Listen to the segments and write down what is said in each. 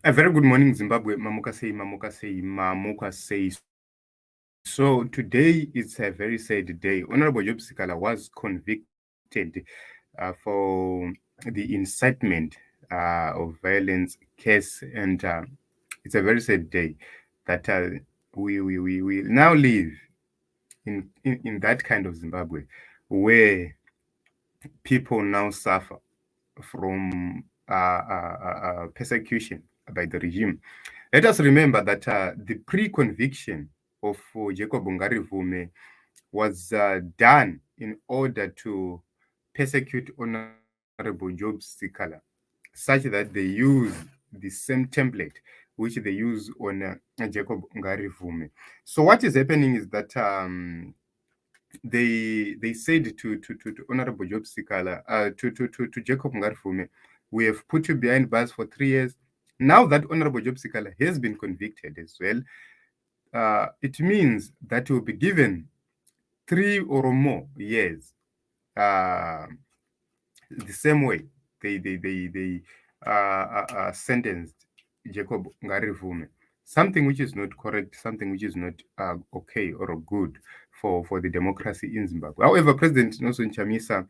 A very good morning, Zimbabwe. Mamuka say, Mamuka say, Mamuka say. So today it's a very sad day. Honorable Job Sikhala was convicted for the incitement of violence case, and it's a very sad day that we now live in that kind of Zimbabwe where people now suffer from persecution by the regime. Let us remember that the pre-conviction of Jacob Ngarivhume was done in order to persecute Honorable Job Sikhala, such that they use the same template which they use on Jacob Ngarivhume. So what is happening is that they said to Honorable Job Sikhala, to Jacob Ngarivhume, we have put you behind bars for 3 years. Now that Honorable Job Sikhala has been convicted as well, it means that he will be given 3 or more years. The same way they sentenced Jacob Ngarivhume. Something which is not correct, something which is not okay or good for the democracy in Zimbabwe. However, President Nelson Chamisa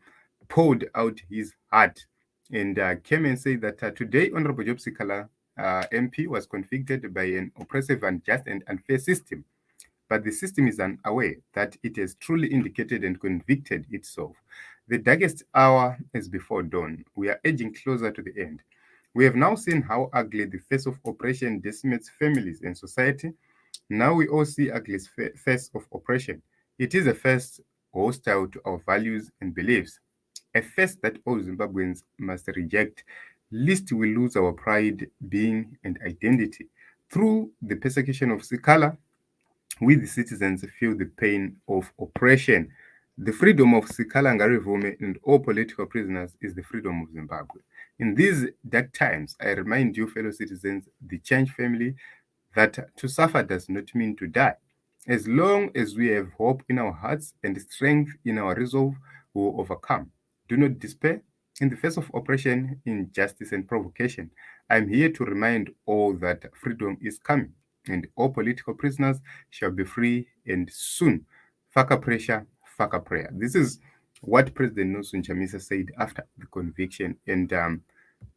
poured out his heart and came and said that today Honorable Job Sikhala, MP, was convicted by an oppressive, unjust, and unfair system. But the system is unaware that it has truly indicated and convicted itself. The darkest hour is before dawn. We are edging closer to the end. We have now seen how ugly the face of oppression decimates families and society. Now we all see ugly face of oppression. It is a face hostile to our values and beliefs, a face that all Zimbabweans must reject, lest we lose our pride, being, and identity. Through the persecution of Sikhala, we the citizens feel the pain of oppression. The freedom of Sikhala, Ngarivhume, and all political prisoners is the freedom of Zimbabwe. In these dark times, I remind you, fellow citizens, the Change family, that to suffer does not mean to die. As long as we have hope in our hearts and strength in our resolve, we will overcome. Do not despair. In the face of oppression, injustice, and provocation, I am here to remind all that freedom is coming and all political prisoners shall be free and soon. Faka pressure, faka prayer. This is what President Nelson Chamisa said after the conviction. And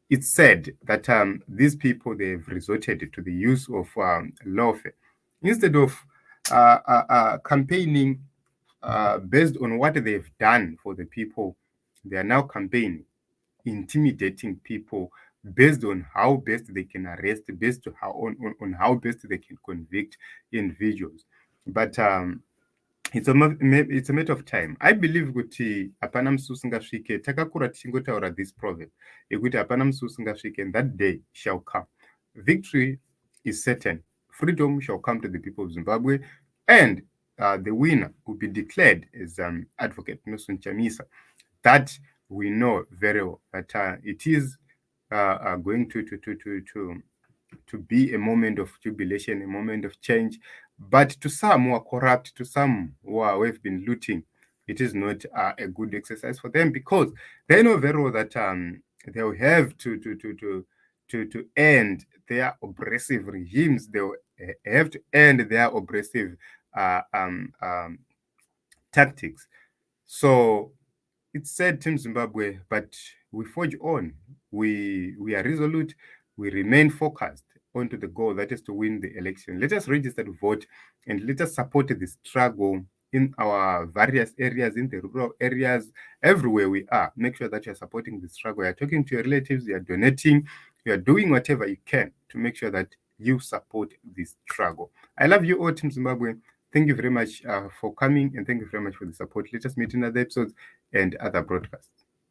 it's said that these people, they've resorted to the use of lawfare. Instead of campaigning based on what they've done for the people, they are now campaigning, intimidating people based on how best they can arrest, based on how best they can convict individuals. But it's a matter of time. I believe kuti hapana musi usingasvike, takakura tichingotaura this proverb yekuti hapana musi usingasvike, and that day shall come. Victory is certain. Freedom shall come to the people of Zimbabwe, and the winner will be declared as Advocate Nelson Chamisa. That we know very well that it is going to be a moment of jubilation, a moment of change. But to some who are corrupt, to some who have been looting, it is not a good exercise for them, because they know very well that they will have to end their oppressive regimes. They will have to end their oppressive tactics. So it's sad, Team Zimbabwe, but we forge on. We are resolute. We remain focused onto the goal, that is to win the election. Let us register to vote, and let us support the struggle in our various areas, in the rural areas, everywhere we are. Make sure that you are supporting the struggle. You are talking to your relatives, you are donating, you are doing whatever you can to make sure that you support this struggle. I love you all, Team Zimbabwe. Thank you very much for coming, and thank you very much for the support. Let us meet in other episodes and other broadcasts.